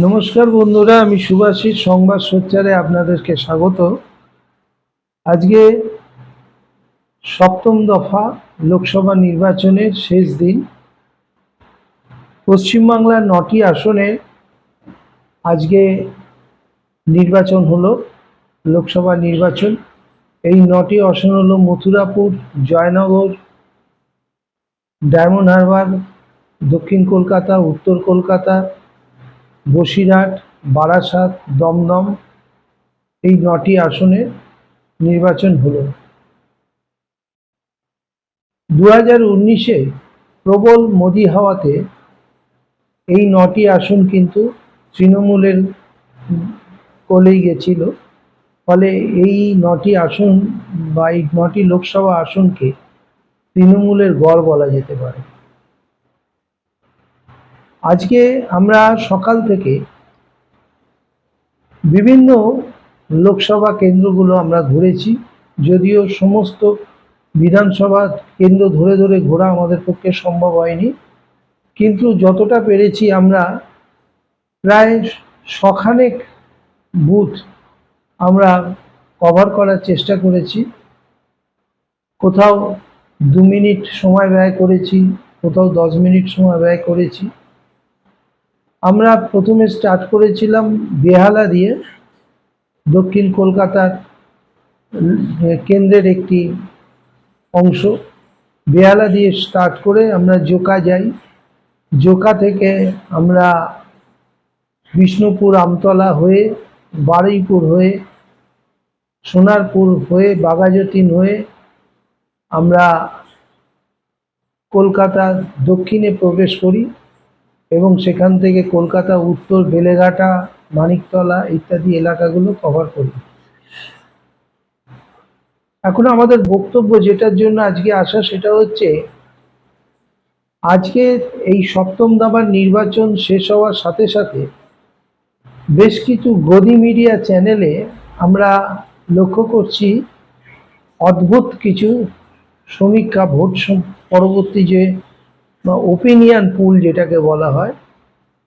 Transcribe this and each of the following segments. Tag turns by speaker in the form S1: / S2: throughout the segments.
S1: নমস্কার বন্ধুরা, আমি সুভাষিস সংবাদ সোচ্চারে আপনাদেরকে স্বাগত। আজকে সপ্তম দফা লোকসভা নির্বাচনের শেষ দিন। পশ্চিমবাংলার 9টি আসনে আজকে নির্বাচন হলো, লোকসভা নির্বাচন। এই 9টি আসন হলো মথুরাপুর, জয়নগর, ডায়মন্ড হারবার, দক্ষিণ কলকাতা, উত্তর কলকাতা, বসিরহাট, বারাসাত, দমদম। এই 9টি আসনে নির্বাচন হলো। 2019-এ প্রবল মোদি হাওয়াতে এই 9টি আসন কিন্তু তৃণমূলের কোলেই গেছিল। ফলে এই 9টি আসন বা এই 9টি লোকসভা আসনকে তৃণমূলের গড় বলা যেতে পারে। আজকে আমরা সকাল থেকে বিভিন্ন লোকসভা কেন্দ্রগুলো আমরা ঘুরেছি, যদিও সমস্ত বিধানসভা কেন্দ্র ধরে ধরে ঘোরা আমাদের পক্ষে সম্ভব হয়নি, কিন্তু যতটা পেরেছি আমরা প্রায় শখানেক বুথ আমরা কভার করার চেষ্টা করেছি। কোথাও 2 মিনিট সময় ব্যয় করেছি, কোথাও 10 মিনিট সময় ব্যয় করেছি। আমরা প্রথমে স্টার্ট করেছিলাম বেহালা দিয়ে, দক্ষিণ কলকাতার কেন্দ্রের একটি অংশ। বেহালা দিয়ে স্টার্ট করে আমরা জোকা যাই, জোকা থেকে আমরা বিষ্ণুপুর, আমতলা হয়ে, বারুইপুর হয়ে, সোনারপুর হয়ে, বাঘাযতীন হয়ে আমরা কলকাতা দক্ষিণে প্রবেশ করি এবং সেখান থেকে কলকাতা উত্তর, বেলেঘাটা, মানিকতলা ইত্যাদি এলাকাগুলো কভার করি। এখন আমাদের বক্তব্য যেটার জন্য আজকে আসা, সেটা হচ্ছে আজকে এই সপ্তম দফার নির্বাচন শেষ হওয়ার সাথে সাথে বেশ কিছু গদি মিডিয়া চ্যানেলে আমরা লক্ষ্য করছি অদ্ভুত কিছু সমীক্ষা, ভোট পরবর্তী যে ওপিনিয়ন পুল যেটাকে বলা হয়,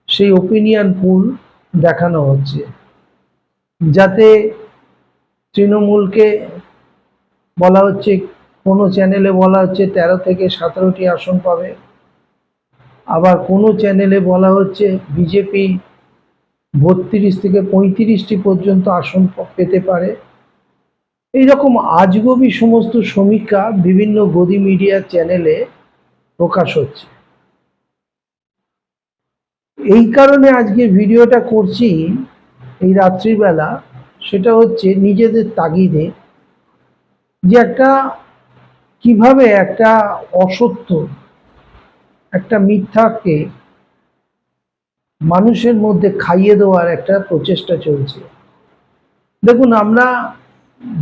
S1: সেই ওপিনিয়ন পুল দেখানো হচ্ছে, যাতে তৃণমূলকে বলা হচ্ছে, কোনো চ্যানেলে বলা হচ্ছে 13 থেকে 17টি আসন পাবে, আবার কোনো চ্যানেলে বলা হচ্ছে বিজেপি 32 থেকে 35টি পর্যন্ত আসন পেতে পারে। এইরকম আজগুবি সমস্ত সমীক্ষা বিভিন্ন গদি মিডিয়া চ্যানেলে প্রকাশ হচ্ছে। এই কারণে আজকে ভিডিওটা করছি এই রাত্রিবেলা, সেটা হচ্ছে নিজেদের তাগিদে যে কিভাবে একটা অসত্য, একটা মিথ্যাকে মানুষের মধ্যে খাইয়ে দেওয়ার একটা প্রচেষ্টা চলছে। দেখুন, আমরা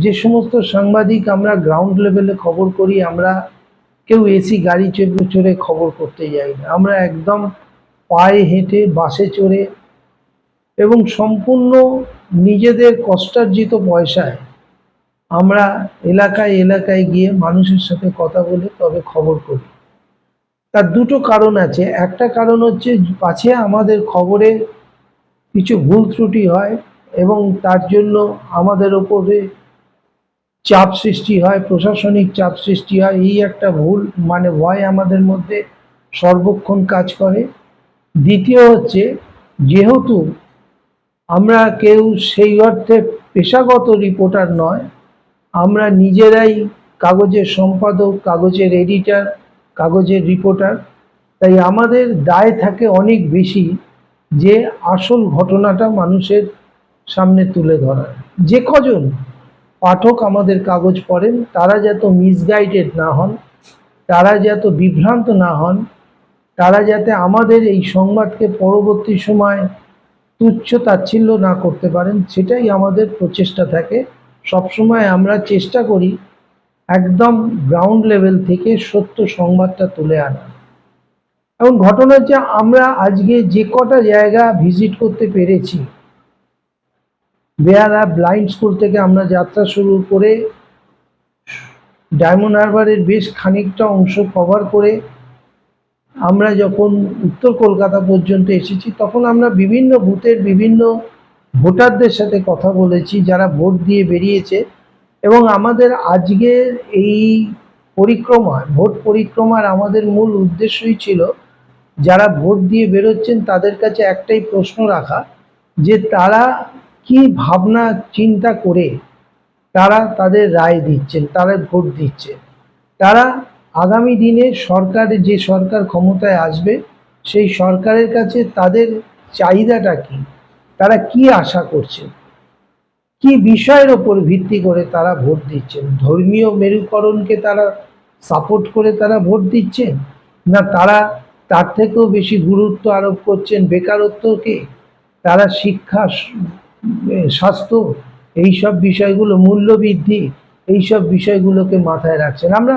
S1: যে সমস্ত সাংবাদিক আমরা গ্রাউন্ড লেভেলে খবর করি, আমরা কেউ এসি গাড়ি চড়ে খবর করতে যাই না। আমরা একদম পায়ে হেঁটে, বাসে চড়ে এবং সম্পূর্ণ নিজেদের কষ্টার্জিত পয়সায় আমরা এলাকায় এলাকায় গিয়ে মানুষের সাথে কথা বলে তবে খবর করি। তার দুটো কারণ আছে। একটা কারণ হচ্ছে পাছে আমাদের খবরে কিছু ভুল ত্রুটি হয় এবং তার জন্য আমাদের ওপরে চাপ সৃষ্টি হয়, প্রশাসনিক চাপ সৃষ্টি হয়, এই একটা ভয় আমাদের মধ্যে সর্বক্ষণ কাজ করে। দ্বিতীয় হচ্ছে, যেহেতু আমরা কেউ সেই অর্থে পেশাগত রিপোর্টার নয়, আমরা নিজেরাই কাগজের সম্পাদক, কাগজের এডিটর, কাগজের রিপোর্টার, তাই আমাদের দায় থাকে অনেক বেশি যে আসল ঘটনাটা মানুষের সামনে তুলে ধরা। যে কজন পাঠক আমাদের কাগজ পড়েন তারা যাতে মিসগাইডেড না হন, তারা যাতে বিভ্রান্ত না হন, তারা যাতে আমাদের এই সংবাদকে পরবর্তী সময় তুচ্ছ তাচ্ছিল্য না করতে পারেন, সেটাই আমাদের প্রচেষ্টা থাকে। সবসময় আমরা চেষ্টা করি একদম গ্রাউন্ড লেভেল থেকে সত্য সংবাদটা তুলে আনা। এবং ঘটনা হচ্ছে, আমরা আজকে যে কটা জায়গা ভিজিট করতে পেরেছি, বেহালা ব্লাইন্ড স্কুল থেকে আমরা যাত্রা শুরু করে ডায়মন্ড হারবারের বেশ খানিকটা অংশ কভার করে আমরা যখন উত্তর কলকাতা পর্যন্ত এসেছি তখন আমরা বিভিন্ন বুথের বিভিন্ন ভোটারদের সাথে কথা বলেছি যারা ভোট দিয়ে বেরিয়েছে। এবং আমাদের আজকের এই ভোট পরিক্রমার আমাদের মূল উদ্দেশ্যই ছিল যারা ভোট দিয়ে বেরোচ্ছেন তাদের কাছে একটাই প্রশ্ন রাখা, যে তারা কি ভাবনা চিন্তা করে তারা তাদের রায় দিচ্ছেন, তারা ভোট দিচ্ছে। তারা আগামী দিনে যে সরকার ক্ষমতায় আসবে সেই সরকারের কাছে তাদের চাহিদাটা কি, তারা কি আশা করছে, কি বিষয়ের ওপর ভিত্তি করে তারা ভোট দিচ্ছেন। ধর্মীয় মেরুকরণকে তারা সাপোর্ট করে তারা ভোট দিচ্ছেন, না তারা তার থেকেও বেশি গুরুত্ব আরোপ করছেন বেকারত্বকে, তারা শিক্ষা, স্বাস্থ্য, এইসব বিষয়গুলো, মূল্যবৃদ্ধি, এইসব বিষয়গুলোকে মাথায় রাখছেন। আমরা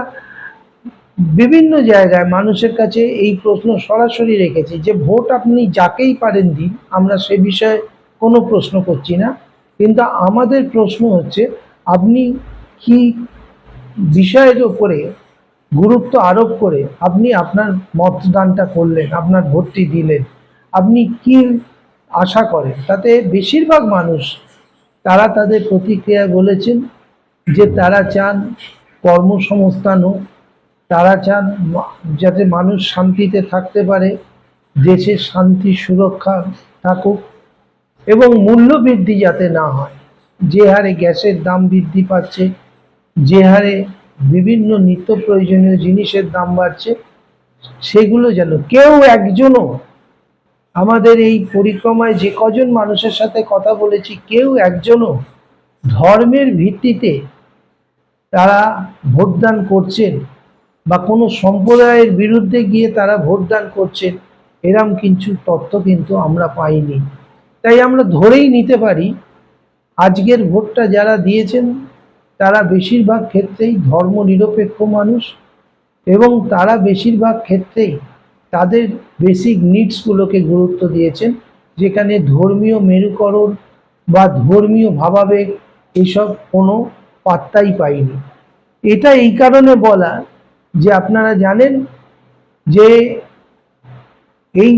S1: বিভিন্ন জায়গায় মানুষের কাছে এই প্রশ্ন সরাসরি রেখেছি যে ভোট আপনি যাকেই পারেন দিন, আমরা সে বিষয়ে কোনো প্রশ্ন করছি না, কিন্তু আমাদের প্রশ্ন হচ্ছে আপনি কি বিষয়ের ওপরে গুরুত্ব আরোপ করে আপনি আপনার মতদানটা করলেন, আপনার ভোটটি দিলেন, আপনি কি আশা করেন। তাতে বেশিরভাগ মানুষ তারা তাদের প্রতিক্রিয়ায় বলেছেন যে তারা চান কর্মসংস্থান হোক, তারা চান যাতে মানুষ শান্তিতে থাকতে পারে, দেশের শান্তি সুরক্ষা থাকুক এবং মূল্য বৃদ্ধি যাতে না হয়। যে হারে গ্যাসের দাম বৃদ্ধি পাচ্ছে, যে হারে বিভিন্ন নিত্য প্রয়োজনীয় জিনিসের দাম বাড়ছে, সেগুলো যেন কেউ একজনও, আমাদের এই পরিক্রমায় যে কজন মানুষের সাথে কথা বলেছি কেউ একজনও ধর্মের ভিত্তিতে তারা ভোটদান করছেন বা কোনো সম্প্রদায়ের বিরুদ্ধে গিয়ে তারা ভোটদান করছেন এরম কিছু তথ্য কিন্তু আমরা পাইনি। তাই আমরা ধরেই নিতে পারি আজকের ভোটটা যারা দিয়েছেন তারা বেশিরভাগ ক্ষেত্রেই ধর্মনিরপেক্ষ মানুষ এবং তারা বেশিরভাগ ক্ষেত্রেই তাদের বেসিক নিডসগুলোকে গুরুত্ব দিয়েছেন, যেখানে ধর্মীয় মেরুকরণ বা ধর্মীয় ভাবাবেগ এসব কোনো পাত্তাই পায়নি। এটা এই কারণে বলা যে আপনারা জানেন যে এই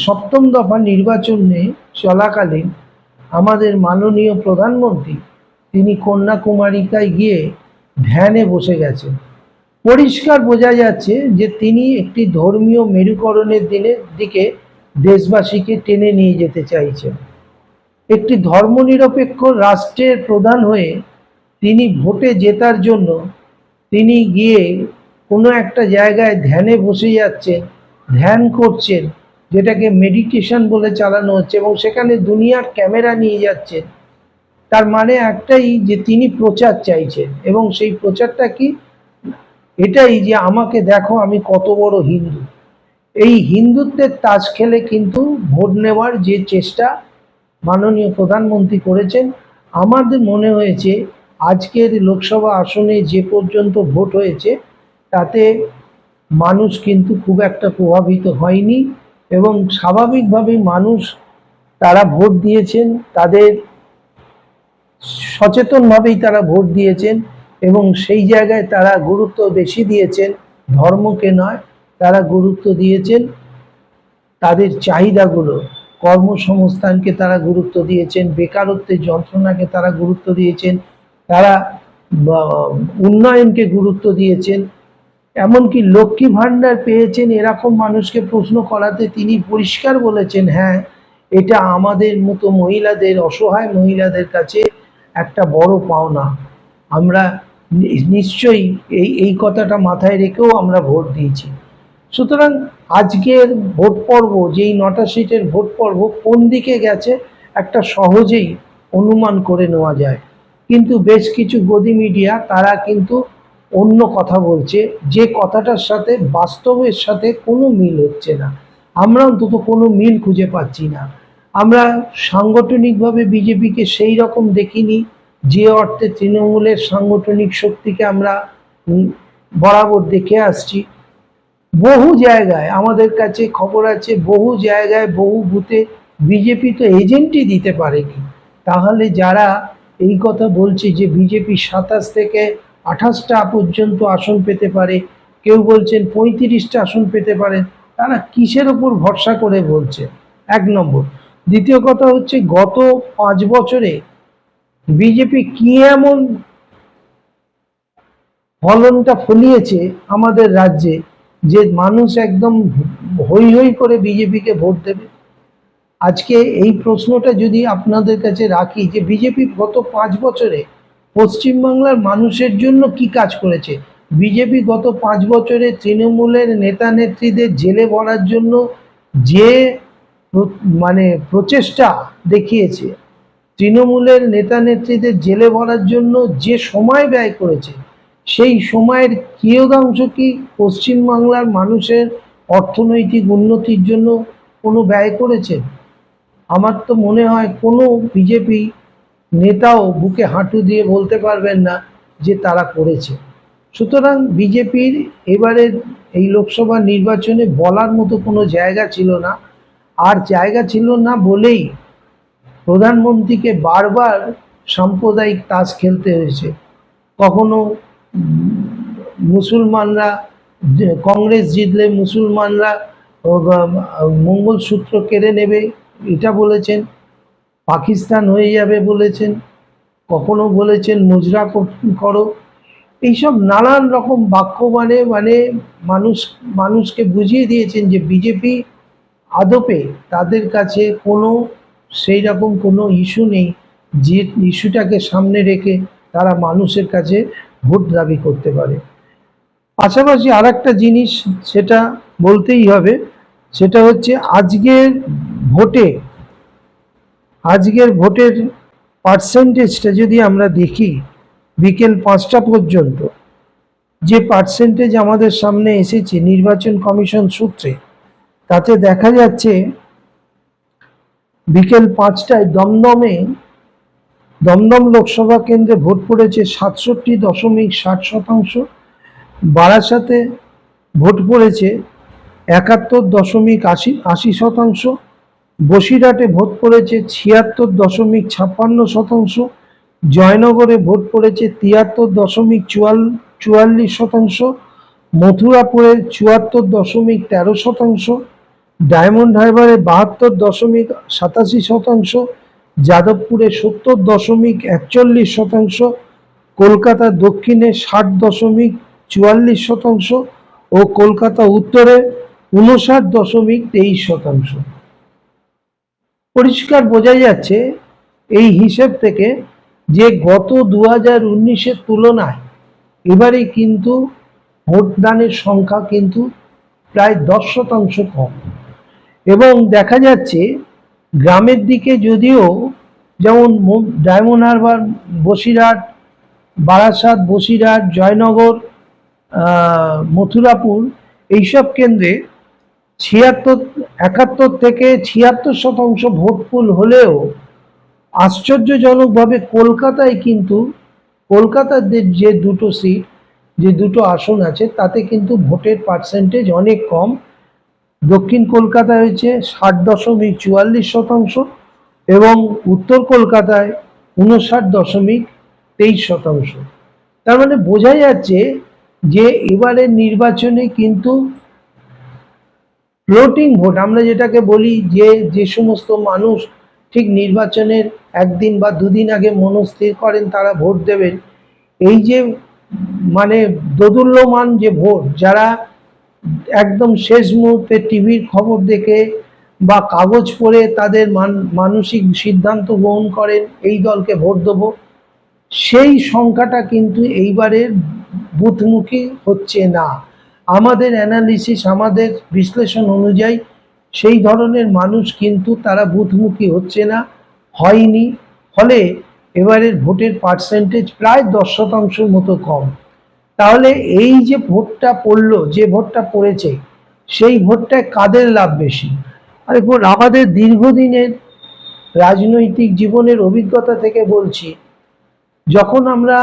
S1: সপ্তম দফা নির্বাচনে চলাকালীন আমাদের মাননীয় প্রধানমন্ত্রী তিনি কন্যাকুমারিকায় গিয়ে ধ্যানে বসে গেছেন। পরিষ্কার বোঝা যাচ্ছে যে তিনি একটি ধর্মীয় মেরুকরণের দিকে দেশবাসীকে টেনে নিয়ে যেতে চাইছেন। একটি ধর্মনিরপেক্ষ রাষ্ট্রের প্রধান হয়ে তিনি ভোটে জেতার জন্য তিনি গিয়ে কোনো একটা জায়গায় ধ্যানে বসে যাচ্ছেন, ধ্যান করছেন, যেটাকে মেডিটেশন বলে চালানো হচ্ছে, এবং সেখানে দুনিয়ার ক্যামেরা নিয়ে যাচ্ছেন। তার মানে একটাই যে তিনি প্রচার চাইছেন, এবং সেই প্রচারটা কি, এটাই যে আমাকে দেখো আমি কত বড় হিন্দু। এই হিন্দুত্বের তাস খেলে কিন্তু ভোট নেওয়ার যে চেষ্টা মাননীয় প্রধানমন্ত্রী করেছেন, আমাদের মনে হয়েছে আজকের লোকসভা আসনে যে পর্যন্ত ভোট হয়েছে তাতে মানুষ কিন্তু খুব একটা প্রভাবিত হয়নি, এবং স্বাভাবিকভাবেই মানুষ তারা ভোট দিয়েছেন, তাদের সচেতনভাবেই তারা ভোট দিয়েছেন, এবং সেই জায়গায় তারা গুরুত্ব বেশি দিয়েছেন ধর্মকে নয়, তারা গুরুত্ব দিয়েছেন তাদের চাহিদাগুলো, কর্মসংস্থানকে তারা গুরুত্ব দিয়েছেন, বেকারত্বের যন্ত্রণাকে তারা গুরুত্ব দিয়েছেন, তারা উন্নয়নকে গুরুত্ব দিয়েছেন। এমনকি লক্ষ্মী ভাণ্ডার পেয়েছেন এরকম মানুষকে প্রশ্ন করাতে তিনি পরিষ্কার বলেছেন, হ্যাঁ এটা আমাদের মতো মহিলাদের, অসহায় মহিলাদের কাছে একটা বড় পাওনা, আমরা নিশ্চয়ই এই কথাটা মাথায় রেখেও আমরা ভোট দিয়েছি। সুতরাং আজকের ভোট পর্ব, যেই 9টা সিটের ভোট পর্ব কোন দিকে গেছে একটা সহজেই অনুমান করে নেওয়া যায়, কিন্তু বেশ কিছু গদি মিডিয়া তারা কিন্তু অন্য কথা বলছে, যে কথাটার সাথে বাস্তবের সাথে কোনো মিল হচ্ছে না। আমরা অন্তত কোনো মিল খুঁজে পাচ্ছি না। আমরা সাংগঠনিকভাবে বিজেপিকে সেই রকম দেখিনি যে অর্থে তৃণমূলের সাংগঠনিক শক্তিকে আমরা বরাবর দেখে আসছি। বহু জায়গায় আমাদের কাছে খবর আছে, বহু জায়গায় বহু বুথে বিজেপি তো এজেন্টই দিতে পারেনি। তাহলে যারা এই কথা বলছে যে বিজেপি 27 থেকে 28টা পর্যন্ত আসন পেতে পারে, কেউ বলছেন 35টা আসন পেতে পারেন। তারা কিসের ওপর ভরসা করে বলছে? এক নম্বর। দ্বিতীয় কথা হচ্ছে, গত 5 বছরে বিজেপি কি এমন ফলনটা ফলিয়েছে আমাদের রাজ্যে যে মানুষ একদম হৈ হৈ করে বিজেপিকে ভোট দেবে? আজকে এই প্রশ্নটা যদি আপনাদের কাছে রাখি যে বিজেপি গত 5 বছরে পশ্চিমবাংলার মানুষের জন্য কি কাজ করেছে। বিজেপি গত 5 বছরে তৃণমূলের নেতা নেত্রীদের জেলে ভরার জন্য যে মানে প্রচেষ্টা দেখিয়েছে, তৃণমূলের নেতা নেত্রীদের জেলে ভরার জন্য যে সময় ব্যয় করেছে, সেই সময়ের কিয়দাংশ কি পশ্চিমবাংলার মানুষের অর্থনৈতিক উন্নতির জন্য কোনো ব্যয় করেছে? আমার তো মনে হয় কোনো বিজেপি নেতাও বুকে হাঁটু দিয়ে বলতে পারবেন না যে তারা করেছে। সুতরাং বিজেপির এবারের এই লোকসভা নির্বাচনে বলার মতো কোনো জায়গা ছিল না। আর জায়গা ছিল না বলেই প্রধানমন্ত্রীকে বারবার সাম্প্রদায়িক তাস খেলতে হয়েছে। কখনো মুসলমানরা, কংগ্রেস জিতলে মুসলমানরা মঙ্গলসূত্র কেড়ে নেবে এটা বলেছেন, পাকিস্তান হয়ে যাবে বলেছেন, কখনো বলেছেন মুজরা করো। এইসব নানান রকম বাক্য মানে মানুষকে বুঝিয়ে দিয়েছেন যে বিজেপি আদপে তাদের কাছে কোনো সেই রকম কোনো ইস্যু নেই যে ইস্যুটাকে সামনে রেখে তারা মানুষের কাছে ভোট দাবি করতে পারে। পাশাপাশি আর একটা জিনিস সেটা বলতেই হবে, সেটা হচ্ছে আজকের ভোটের পার্সেন্টেজটা যদি আমরা দেখি, বিকেল 5টা পর্যন্ত যে পার্সেন্টেজ আমাদের সামনে এসেছে নির্বাচন কমিশন সূত্রে, তাতে দেখা যাচ্ছে বিকেল 5টায় দমদম লোকসভা কেন্দ্রে ভোট পড়েছে 67.60%, বারাসাতে ভোট পড়েছে 71.80%, বসিরহাটে ভোট পড়েছে 76.56%, জয়নগরে ভোট পড়েছে 73.44%, মথুরাপুরে 74.13%, ডায়মন্ড হারবারে 72.87%, যাদবপুরে 70.41%, কলকাতা দক্ষিণে 60.44% ও কলকাতা উত্তরে 59.23%। পরিষ্কার বোঝা যাচ্ছে এই হিসেব থেকে যে গত 2019-এর তুলনায় এবারে কিন্তু ভোটদানের সংখ্যা কিন্তু প্রায় 10% কম। এবং দেখা যাচ্ছে গ্রামের দিকে যদিও যেমন ডায়মন্ড হারবার, বসিরহাট, বারাসাত, বসিরহাট, জয়নগর, মথুরাপুর এইসব কেন্দ্রে 71 থেকে 76% ভোট পুল হলেও আশ্চর্যজনকভাবে কলকাতায় কিন্তু কলকাতার যে দুটো আসন আছে তাতে কিন্তু ভোটের পার্সেন্টেজ অনেক কম। দক্ষিণ কলকাতায় হয়েছে 60.44% এবং উত্তর কলকাতায় 59.23%। তার মানে বোঝা যাচ্ছে যে এবারের নির্বাচনে কিন্তু ফ্লোটিং ভোট আমরা যেটাকে বলি, যে সমস্ত মানুষ ঠিক নির্বাচনের একদিন বা দুদিন আগে মনস্থির করেন তারা ভোট দেবেন, এই যে মানে দোদুল্যমান যে ভোট, যারা একদম শেষ মুহূর্তে টিভির খবর দেখে বা কাগজ পড়ে তাদের মানসিক সিদ্ধান্ত গ্রহণ করেন এই দলকে ভোট দেবো, সেই সংখ্যাটা কিন্তু এইবারের বুথমুখী হচ্ছে না। আমাদের অ্যানালিসিস, আমাদের বিশ্লেষণ অনুযায়ী সেই ধরনের মানুষ কিন্তু তারা বুথমুখী হচ্ছে না, হয়নি। ফলে এবারের ভোটের পার্সেন্টেজ প্রায় 10% মতো কম। তাহলে এই যে ভোটটা পড়লো, যে ভোটটা পড়েছে, সেই ভোটটায় কাদের লাভ বেশি? দেখুন, আমাদের দীর্ঘদিনের রাজনৈতিক জীবনের অভিজ্ঞতা থেকে বলছি, যখন আমরা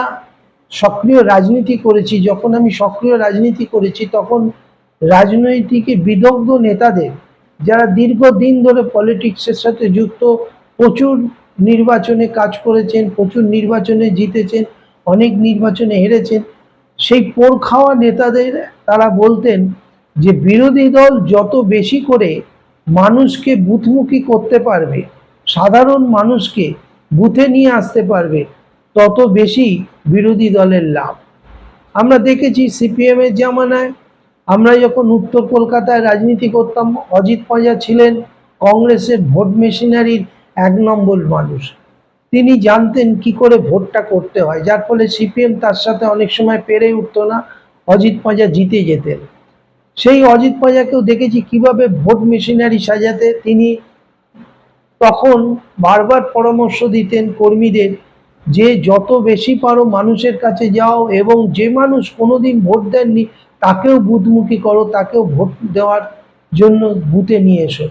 S1: সক্রিয় রাজনীতি করেছি, যখন আমি সক্রিয় রাজনীতি করেছি, তখন রাজনৈতিক বিদগ্ধ নেতাদের, যারা দীর্ঘদিন ধরে পলিটিক্সের সাথে যুক্ত, প্রচুর নির্বাচনে কাজ করেছেন, প্রচুর নির্বাচনে জিতেছেন, অনেক নির্বাচনে হেরেছেন, সেই পোড় খাওয়া নেতাদের তারা বলতেন যে বিরোধী দল যত বেশি করে মানুষকে বুথমুখী করতে পারবে, সাধারণ মানুষকে বুথে নিয়ে আসতে পারবে, তত বেশি বিরোধী দলের লাভ। আমরা দেখেছি সিপিএম এর জামানায়, আমরা যখন উত্তর কলকাতায় রাজনীতি করতাম, অজিত পাঁজা ছিলেন কংগ্রেসের ভোট মেশিনারির 1 নম্বর মানুষ। তিনি জানতেন কি করে ভোটটা করতে হয়, যার ফলে সিপিএম তার সাথে অনেক সময় পেরে উঠতো না, অজিত পাঁজা জিতে যেতেন। সেই অজিত পাঁজাকেও দেখেছি কিভাবে ভোট মেশিনারি সাজাতে তিনি তখন বারবার পরামর্শ দিতেন কর্মীদের যে যত বেশি পারো মানুষের কাছে যাও, এবং যে মানুষ কোনোদিন ভোট দেননি তাকেও বুথমুখী করো, তাকেও ভোট দেওয়ার জন্য বুথে নিয়ে এসো।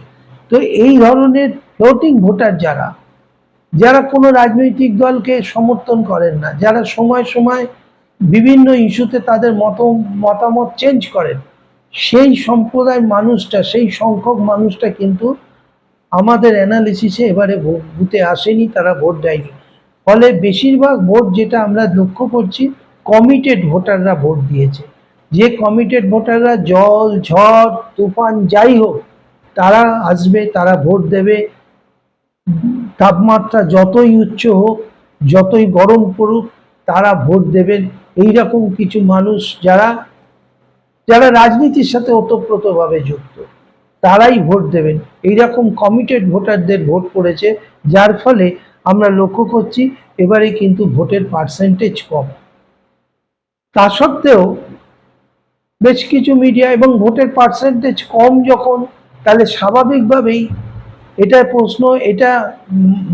S1: তো এই ধরনের ফ্লোটিং ভোটার যারা যারা কোনো রাজনৈতিক দলকে সমর্থন করেন না, যারা সময় সময় বিভিন্ন ইস্যুতে তাদের মতামত চেঞ্জ করেন, সেই সম্প্রদায়ের মানুষটা, সেই সংখ্যক মানুষটা কিন্তু আমাদের অ্যানালিসিসে এবারে বুথে আসেনি, তারা ভোট দেয়নি। ফলে বেশিরভাগ ভোট যেটা আমরা লক্ষ্য করছি, কমিটেড ভোটাররা ভোট দিয়েছে। যে কমিটেড ভোটাররা জল ঝড় তুফান যাই হোক তারা আসবে, তারা ভোট দেবে, তাপমাত্রা যতই উচ্চ হোক, যতই গরম পড়ুক, তারা ভোট দেবেন। এইরকম কিছু মানুষ যারা যারা রাজনীতির সাথে ওতপ্রোতভাবে যুক্ত, তারাই ভোট দেবেন। এইরকম কমিটেড ভোটারদের ভোট পড়েছে, যার ফলে আমরা লক্ষ্য করছি এবারে কিন্তু ভোটের পার্সেন্টেজ কম। তা সত্ত্বেও বেশ কিছু মিডিয়া, এবং ভোটের পার্সেন্টেজ কম যখন, তাহলে স্বাভাবিকভাবেই এটা প্রশ্ন, এটা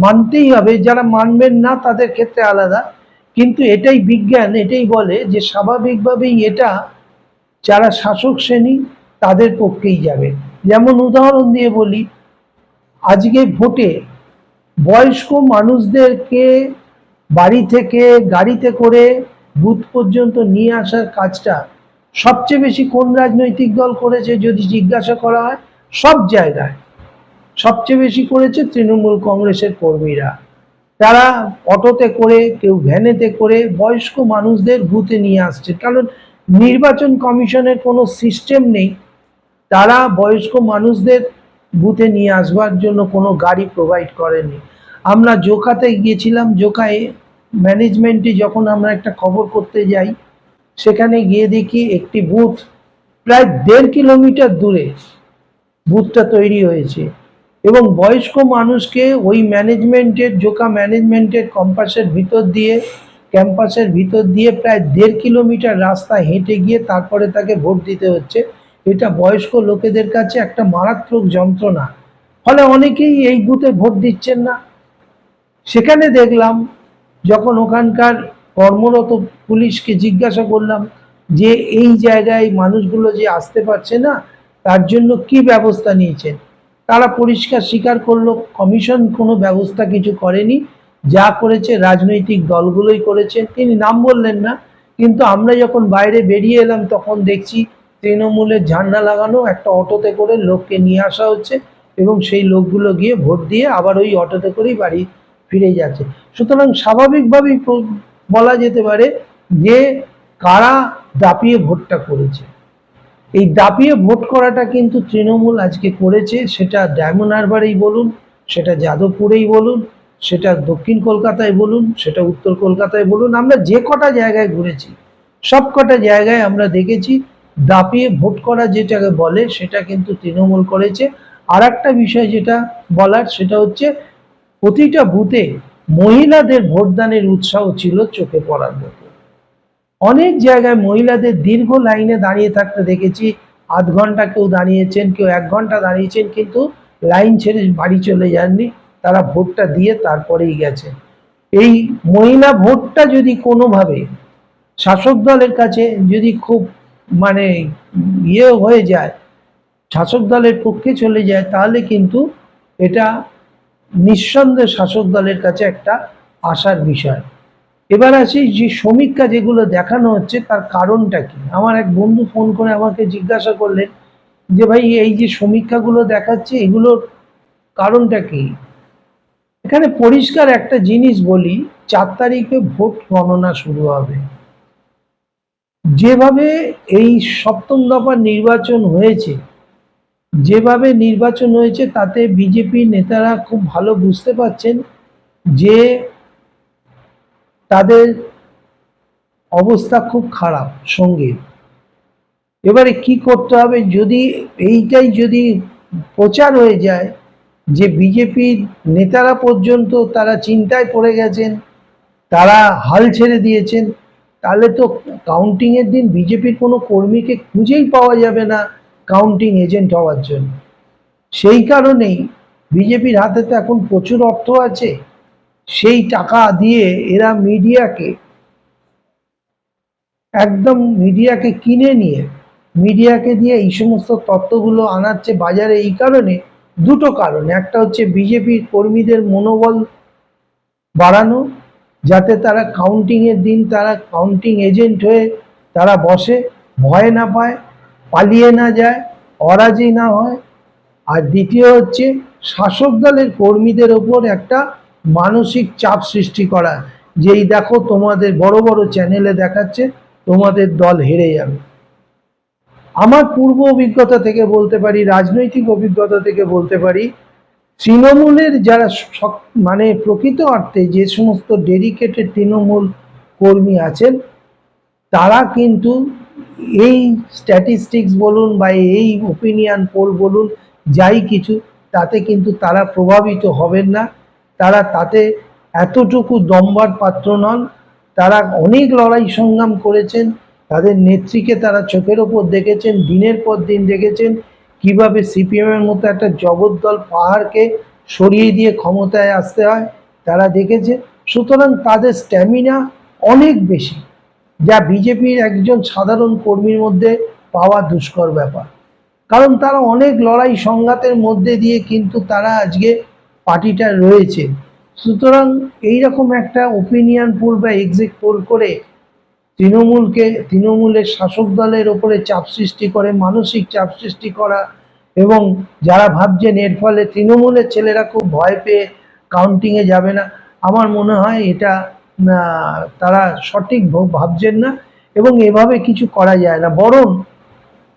S1: মানতেই হবে। যারা মানবেন না তাদের ক্ষেত্রে আলাদা, কিন্তু এটাই বিজ্ঞান, এটাই বলে যে স্বাভাবিকভাবেই এটা যারা শাসক শ্রেণী তাদের পক্ষেই যাবে। যেমন উদাহরণ দিয়ে বলি, আজকে ভোটে বয়স্ক মানুষদেরকে বাড়ি থেকে গাড়িতে করে বুথ পর্যন্ত নিয়ে আসার কাজটা সবচেয়ে বেশি কোন রাজনৈতিক দল করেছে যদি জিজ্ঞাসা করা হয়? সব জায়গায় সবচেয়ে বেশি করেছে তৃণমূল কংগ্রেসের কর্মীরা। তারা অটোতে করে, কেউ ভ্যানেতে করে বয়স্ক মানুষদের বুথে নিয়ে আসছে, কারণ নির্বাচন কমিশনের কোনো সিস্টেম নেই। তারা বয়স্ক মানুষদের বুথে নিয়ে আসবার জন্য কোনো গাড়ি প্রোভাইড করেনি। আমরা জোকাতে গিয়েছিলাম, জোকায় ম্যানেজমেন্টে যখন আমরা একটা খবর করতে যাই, সেখানে গিয়ে দেখি একটি বুথ প্রায় 1.5 কিলোমিটার দূরে বুথটা তৈরি হয়েছে, এবং বয়স্ক মানুষকে ওই ম্যানেজমেন্টের, জোকা ম্যানেজমেন্টের ক্যাম্পাসের ভিতর দিয়ে প্রায় 1.5 কিলোমিটার রাস্তা হেঁটে গিয়ে তারপরে তাকে ভোট দিতে হচ্ছে। এটা বয়স্ক লোকেদের কাছে একটা মারাত্মক যন্ত্রণা। ফলে অনেকেই এই বুথে ভোট দিচ্ছেন না। সেখানে দেখলাম, যখন ওখানকার কর্মরত পুলিশকে জিজ্ঞাসা করলাম যে এই জায়গায় মানুষগুলো যে আসতে পারছে না, তার জন্য কি ব্যবস্থা নিয়েছেন, তারা পরিষ্কার স্বীকার করলো কমিশন কোনো ব্যবস্থা কিছু করেনি, যা করেছে রাজনৈতিক দলগুলোই করেছে। তিনি নাম বললেন না, কিন্তু আমরা যখন বাইরে বেরিয়ে এলাম তখন দেখছি তৃণমূলের ঝান্ডা লাগানো একটা অটোতে করে লোককে নিয়ে আসা হচ্ছে, এবং সেই লোকগুলো গিয়ে ভোট দিয়ে আবার ওই অটোতে করেই বাড়ি ফিরে যাচ্ছে। সুতরাং স্বাভাবিকভাবেই বলা যেতে পারে যে কারা দাপিয়ে ভোটটা করেছে। এই দাপিয়ে ভোট করাটা কিন্তু তৃণমূল আজকে করেছে, সেটা ডায়মন্ড হারবারেই বলুন, সেটা যাদবপুরেই বলুন, সেটা দক্ষিণ কলকাতায় বলুন, সেটা উত্তর কলকাতায় বলুন, আমরা যে কটা জায়গায় ঘুরেছি সব কটা জায়গায় আমরা দেখেছি দাপিয়ে ভোট করা যেটাকে বলে সেটা কিন্তু তৃণমূল করেছে। আর একটা বিষয় যেটা বলার, সেটা হচ্ছে প্রতিটা বুথে মহিলাদের ভোটদানের উৎসাহ ছিল চোখে পড়ার মতো। অনেক জায়গায় মহিলাদের দীর্ঘ লাইনে দাঁড়িয়ে থাকতে দেখেছি, আধ ঘন্টা কেউ দাঁড়িয়েছেন, কেউ 1 ঘন্টা দাঁড়িয়েছেন, কিন্তু লাইন ছেড়ে বাড়ি চলে যাননি, তারা ভোটটা দিয়ে তারপরেই গেছে। এই মহিলা ভোটটা যদি কোনোভাবে শাসক দলের কাছে যদি খুব মানে হয়ে যায়, শাসক দলের পক্ষে চলে যায়, তাহলে কিন্তু এটা নিঃসন্দেহে শাসক দলের কাছে একটা আশার বিষয়। এবার আসি যে সমীক্ষা যেগুলো দেখানো হচ্ছে তার কারণটা কি। আমার এক বন্ধু ফোন করে আমাকে জিজ্ঞাসা করলেন যে ভাই এই যে সমীক্ষাগুলো দেখাচ্ছে এগুলোর কারণটা কি। এখানে পরিষ্কার একটা জিনিস বলি, 4 তারিখে ভোট গণনা শুরু হবে। যেভাবে এই সপ্তম দফার নির্বাচন হয়েছে, তাতে বিজেপি নেতারা খুব ভালো বুঝতে পারছেন যে তাদের অবস্থা খুব খারাপ সঙ্গে। এবারে কি করতে হবে, যদি এইটাই যদি প্রচার হয়ে যায় যে বিজেপির নেতারা পর্যন্ত তারা চিন্তায় পড়ে গেছেন, তারা হাল ছেড়ে দিয়েছেন, তাহলে তো কাউন্টিং এর দিন বিজেপির কোনো কর্মীকে খুঁজেই পাওয়া যাবে না কাউন্টিং এজেন্ট হওয়ার জন্য। সেই কারণেই বিজেপির হাতে তো এখন প্রচুর অর্থ আছে, সেই টাকা দিয়ে এরা মিডিয়াকে কিনে নিয়ে মিডিয়াকে দিয়ে এই সমস্ত তত্ত্বগুলো আনাচ্ছে বাজারে। এই কারণে দুটো কারণ, একটা হচ্ছে বিজেপির কর্মীদের মনোবল বাড়ানো, যাতে তারা কাউন্টিং এর দিন তারা কাউন্টিং এজেন্ট হয়ে তারা বসে, ভয় না পায়, পালিয়ে না যায়, অরাজি না হয়। আর দ্বিতীয় হচ্ছে শাসক দলের কর্মীদের ওপর একটা মানসিক চাপ সৃষ্টি করা, যে এই দেখো তোমাদের বড় বড় চ্যানেলে দেখাচ্ছে তোমাদের দল হেরে যাবে। আমার পূর্ব অভিজ্ঞতা থেকে বলতে পারি, রাজনৈতিক অভিজ্ঞতা থেকে বলতে পারি, তৃণমূলের যারা মানে প্রকৃত অর্থে যে সমস্ত ডেডিকেটেড তৃণমূল কর্মী আছেন, তারা কিন্তু এই স্ট্যাটিস্টিক্স বলুন বা এই ওপিনিয়ন পোল বলুন, যাই কিছু, তাতে কিন্তু তারা প্রভাবিত হবেন না। তারা তাতে এতটুকু দম্বার পাত্র নন। তারা অনেক লড়াই সংগ্রাম করেছেন, তাদের নেত্রীকে তারা চোখের ওপর দেখেছেন, দিনের পর দিন দেখেছেন কিভাবে সিপিএম এর মতো একটা জগদ্দল পাহাড়কে সরিয়ে দিয়ে ক্ষমতায় আসতে হয়, তারা দেখেছে। সুতরাং তাদের স্ট্যামিনা অনেক বেশি, যা বিজেপির একজন সাধারণ কর্মীর মধ্যে পাওয়া দুষ্কর ব্যাপার। কারণ তারা অনেক লড়াই সংঘাতের মধ্যে দিয়ে কিন্তু তারা আজকে পার্টিটা রয়েছে। সুতরাং এইরকম একটা ওপিনিয়ন পোল বা এক্সিট পোল করে তৃণমূলের শাসক দলের ওপরে চাপ সৃষ্টি করে, মানসিক চাপ সৃষ্টি করা, এবং যারা ভাবছেন এর ফলে তৃণমূলের ছেলেরা খুব ভয় পেয়ে কাউন্টিংয়ে যাবে না, আমার মনে হয় এটা তারা সঠিক ভাবছেন না, এবং এভাবে কিছু করা যায় না।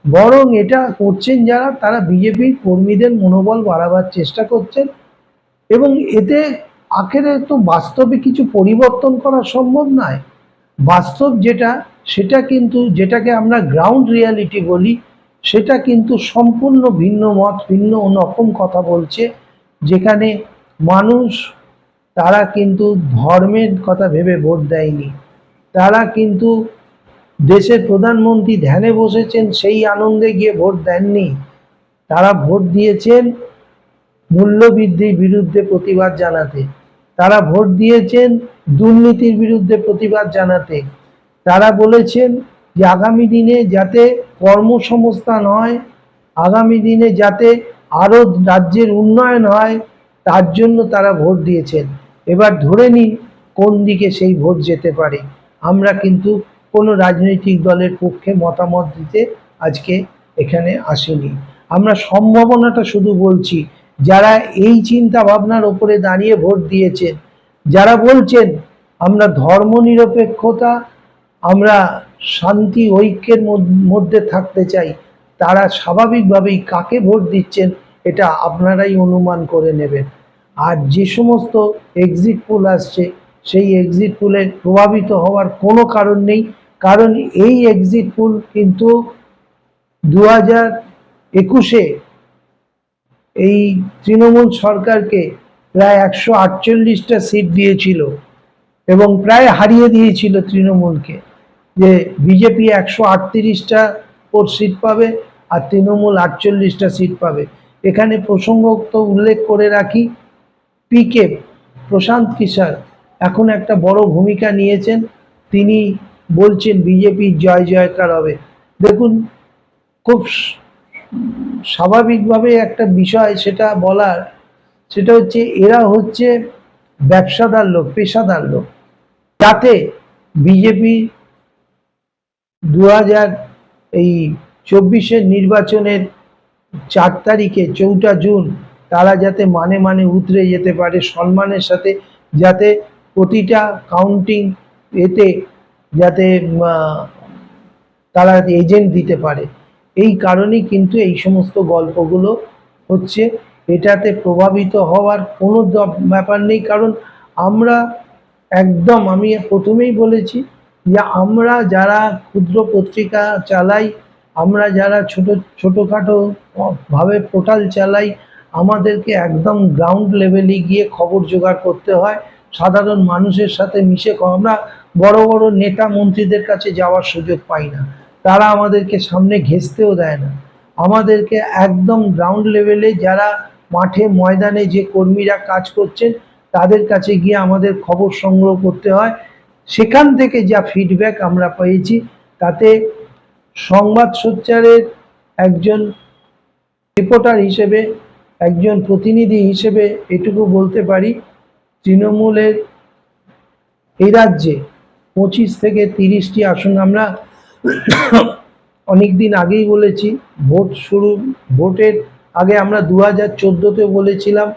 S1: বরং এটা করছেন যারা, তারা বিজেপির কর্মীদের মনোবল বাড়াবার চেষ্টা করছেন, এবং এতে আখেরে তো বাস্তবে কিছু পরিবর্তন করা সম্ভব নয়। বাস্তব সেটা কিন্তু, যেটাকে আমরা গ্রাউন্ড রিয়ালিটি বলি, সেটা কিন্তু সম্পূর্ণ ভিন্ন মত, ভিন্ন রকম কথা বলছে। যেখানে মানুষ, তারা কিন্তু ধর্মের কথা ভেবে ভোট দেয়নি, তারা কিন্তু দেশের প্রধানমন্ত্রী ধ্যানে বসেছেন সেই আনন্দে গিয়ে ভোট দেননি। তারা ভোট দিয়েছেন মূল্যবৃদ্ধির বিরুদ্ধে প্রতিবাদ জানাতে, তারা ভোট দিয়েছেন দুর্নীতির বিরুদ্ধে প্রতিবাদ জানাতে, তারা বলেছেন যে আগামী দিনে যাতে কর্মসংস্থান হয়, আগামী দিনে যাতে আরো রাজ্যের উন্নয়ন হয়, তার জন্য তারা ভোট দিয়েছেন। এবার ধরে নিন কোন দিকে সেই ভোট যেতে পারে। আমরা কিন্তু কোনো রাজনৈতিক দলের পক্ষে মতামত দিতে আজকে এখানে আসিনি, আমরা সম্ভাবনাটা শুধু বলছি। যারা এই চিন্তা ভাবনার ওপরে দাঁড়িয়ে ভোট দিয়েছেন, যারা বলছেন আমরা ধর্মনিরপেক্ষতা, আমরা শান্তি ঐক্যের মধ্যে থাকতে চাই, তারা স্বাভাবিকভাবেই কাকে ভোট দিচ্ছেন এটা আপনারাই অনুমান করে নেবেন। আর যে সমস্ত এক্সিট পোল আসছে, সেই এক্সিট পোলে প্রভাবিত হওয়ার কোনো কারণ নেই, কারণ এই এক্সিট পোল কিন্তু 2021-এ এই তৃণমূল সরকারকে প্রায় 148টা সিট দিয়েছিল এবং প্রায় হারিয়ে দিয়েছিল তৃণমূলকে, যে বিজেপি 138টা সিট পাবে আর তৃণমূল 48টা সিট পাবে। এখানে প্রসঙ্গত উল্লেখ করে রাখি, পিকে প্রশান্ত কিশোর এখন একটা বড় ভূমিকা নিয়েছেন, তিনি বলছেন বিজেপির জয় জয়কার হবে। দেখুন, খুব স্বাভাবিকভাবে একটা বিষয় সেটা বলার, সেটা হচ্ছে এরা হচ্ছে ব্যবসাদার লোক, পেশাদার লোক, যাতে বিজেপি 2024-এর নির্বাচনের 4 তারিখে 4 জুন তারা যাতে মানে উতরে যেতে পারে সম্মানের সাথে, যাতে প্রতিটা কাউন্টিং এতে যাতে তারা এজেন্ট দিতে পারে। এই কারণেই কিন্তু এই সমস্ত গল্পগুলো হচ্ছে। এটাতে প্রভাবিত হওয়ার কোনো ব্যাপার নেই, কারণ আমরা একদম, আমি প্রথমেই বলেছি যে আমরা যারা ক্ষুদ্র পত্রিকা চালাই, আমরা যারা ছোটোখাটো ভাবে পোর্টাল চালাই, আমাদেরকে একদম গ্রাউন্ড লেভেলে গিয়ে খবর জোগাড় করতে হয়, সাধারণ মানুষের সাথে মিশে। আমরা বড় বড় নেতা মন্ত্রীদের কাছে যাওয়ার সুযোগ পাই না, তারা আমাদেরকে সামনে ঘেঁষতেও দেয় না। আমাদেরকে একদম গ্রাউন্ড লেভেলে যারা মাঠে ময়দানে যে কর্মীরা কাজ করছেন তাদের কাছে গিয়ে আমাদের খবর সংগ্রহ করতে হয়। সেখান থেকে যা ফিডব্যাক আমরা পেয়েছি, তাতে সংবাদ সোচ্চারের একজন রিপোর্টার হিসেবে, একজন প্রতিনিধি হিসেবে এটুকু বলতে পারি, তৃণমূলের এই রাজ্যে 25 থেকে 30টি আসন, আমরা অনেকদিন আগেই বলেছি, ভোটের আগে আমরা 2014-তে বলেছিলাম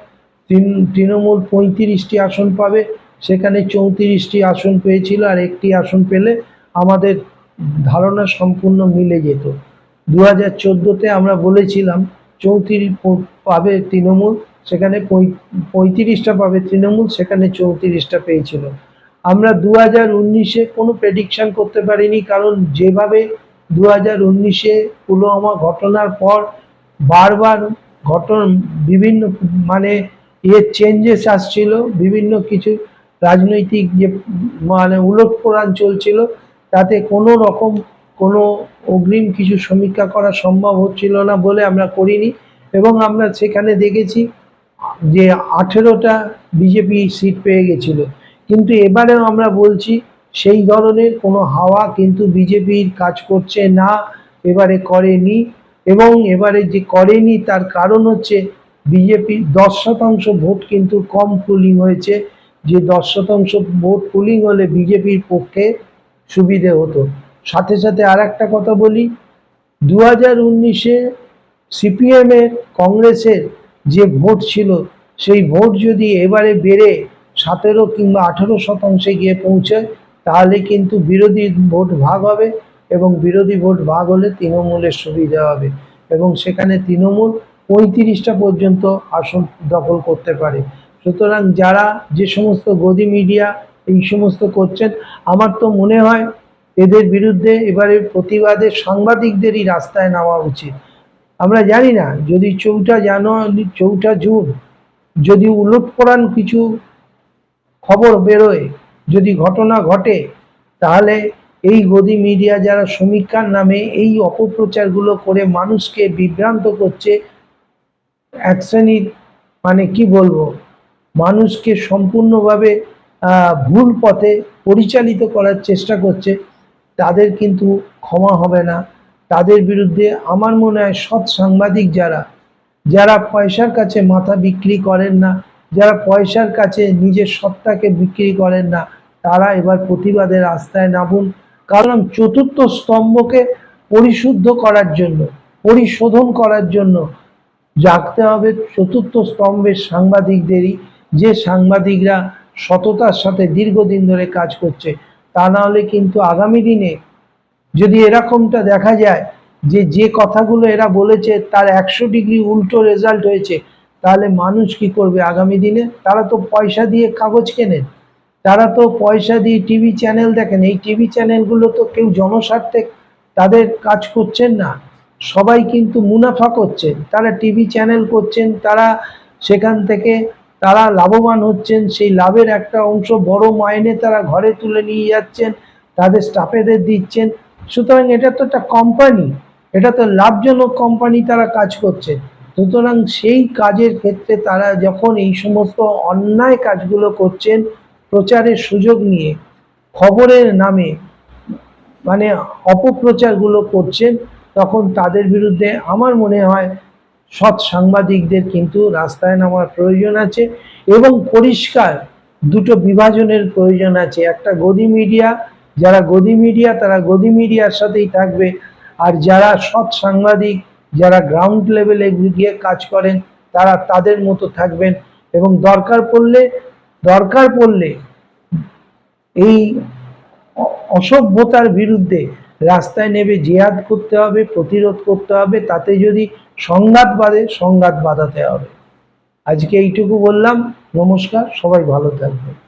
S1: তৃণমূল 35টি আসন পাবে, সেখানে 34টি আসন পেয়েছিল, আর একটি আসন পেলে আমাদের ধারণা সম্পূর্ণ মিলে যেত। 2014-তে আমরা বলেছিলাম 34 পাবে তৃণমূল, সেখানে 35টা পাবে তৃণমূল, সেখানে 34টা পেয়েছিল। আমরা 2019-এ কোনো প্রেডিকশন করতে পারিনি, কারণ যেভাবে 2019-এ পুলওয়ামা ঘটনার পর বারবার বিভিন্ন চেঞ্জেস আসছিল, বিভিন্ন কিছু রাজনৈতিক যে উলটপালট চলছিল, তাতে কোনো রকম কোনো অগ্রিম কিছু সমীক্ষা করা সম্ভব হচ্ছিল না বলে আমরা করিনি। এবং আমরা সেখানে দেখেছি যে 18টা বিজেপি সিট পেয়ে গেছিল। কিন্তু এবারেও আমরা বলছি সেই ধরনের কোনো হাওয়া কিন্তু বিজেপির কাজ করছে না, এবারে করেনি। এবং এবারে যে করেনি তার কারণ হচ্ছে বিজেপি 10% ভোট কিন্তু কম পুলিং হয়েছে, যে 10% ভোট পুলিং হলে বিজেপির পক্ষে সুবিধে হতো। সাথে সাথে আর একটা কথা বলি, 2019-এ সিপিএমের কংগ্রেসের যে ভোট ছিল, সেই ভোট যদি এবারে বেড়ে 17 কিংবা 18% গিয়ে পৌঁছায়, তাহলে কিন্তু বিরোধী ভোট ভাগ হবে, এবং বিরোধী ভোট ভাগ হলে তৃণমূলের সুবিধা হবে, এবং সেখানে তৃণমূল 35টা পর্যন্ত আসন দখল করতে পারে। সুতরাং যারা যে সমস্ত গদি মিডিয়া এই সমস্ত করছেন, আমার তো মনে হয় এদের বিরুদ্ধে এবারে প্রতিবাদে সাংবাদিকদেরই রাস্তায় নামা উচিত। আমরা জানি না, যদি 4 জুন যদি উলটপালট কিছু খবর বেরোয়, যদি ঘটনা ঘটে, তাহলে এই গদি মিডিয়া যারা সমীক্ষার নামে এই অপপ্রচারগুলো করে মানুষকে বিভ্রান্ত করছে, এক শ্রেণীর কি বলবো, মানুষকে সম্পূর্ণভাবে ভুল পথে পরিচালিত করার চেষ্টা করছে, তাদের কিন্তু ক্ষমা হবে না। তাদের বিরুদ্ধে আমার মনে হয় সৎ সাংবাদিক যারা পয়সার কাছে মাথা বিক্রি করেন না, যারা পয়সার কাছে নিজের সত্তাকে বিক্রি করেন না, তারা এবার প্রতিবাদের রাস্তায় নামুন। কারণ চতুর্থ স্তম্ভকে পরিশোধন করার জন্য জাগতে হবে চতুর্থ স্তম্ভের সাংবাদিকদেরই, যে সাংবাদিকরা সততার সাথে দীর্ঘদিন ধরে কাজ করছে। তা না হলে কিন্তু আগামী দিনে যদি এরকমটা দেখা যায় যে কথাগুলো এরা বলেছে তার 100 ডিগ্রি উল্টো রেজাল্ট হয়েছে, তাহলে মানুষ কি করবে আগামী দিনে? তারা তো পয়সা দিয়ে কাগজ কেনেন, তারা তো পয়সা দিয়ে টিভি চ্যানেল দেখেন। এই টিভি চ্যানেলগুলো তো কেউ জনস্বার্থে তাদের কাজ করছেন না, সবাই কিন্তু মুনাফা করছেন। তারা টিভি চ্যানেল করছেন, তারা সেখান থেকে তারা লাভবান হচ্ছেন, সেই লাভের একটা অংশ বড় মাইনে তারা ঘরে তুলে নিয়ে যাচ্ছেন, তাদের স্টাফেদের দিচ্ছেন। সুতরাং এটা তো একটা কোম্পানি, এটা তো লাভজনক কোম্পানি, তারা কাজ করছে। সুতরাং সেই কাজের ক্ষেত্রে তারা যখন এই সমস্ত অন্যায় কাজগুলো করছেন, প্রচারের সুযোগ নিয়ে খবরের নামে অপপ্রচারগুলো করছেন, তখন তাদের বিরুদ্ধে আমার মনে হয় সৎ সাংবাদিকদের কিন্তু রাস্তায় নামার প্রয়োজন আছে, এবং পরিষ্কার দুটো বিভাজনের প্রয়োজন আছে। একটা গদি মিডিয়া, যারা গদি মিডিয়া তারা গদি মিডিয়ার সাথেই থাকবে, আর যারা সৎ সাংবাদিক, যারা গ্রাউন্ড লেভেলে গিয়ে কাজ করেন, তারা তাদের মতো থাকবেন। এবং দরকার পড়লে এই অসভ্যতার বিরুদ্ধে রাস্তায় নেমে জিহাদ করতে হবে, প্রতিরোধ করতে হবে। তাতে যদি সংঘাত বাঁধে, সংঘাত বাঁধাতে হবে। আজকে এইটুকু বললাম। নমস্কার, সবাই ভালো থাকবেন।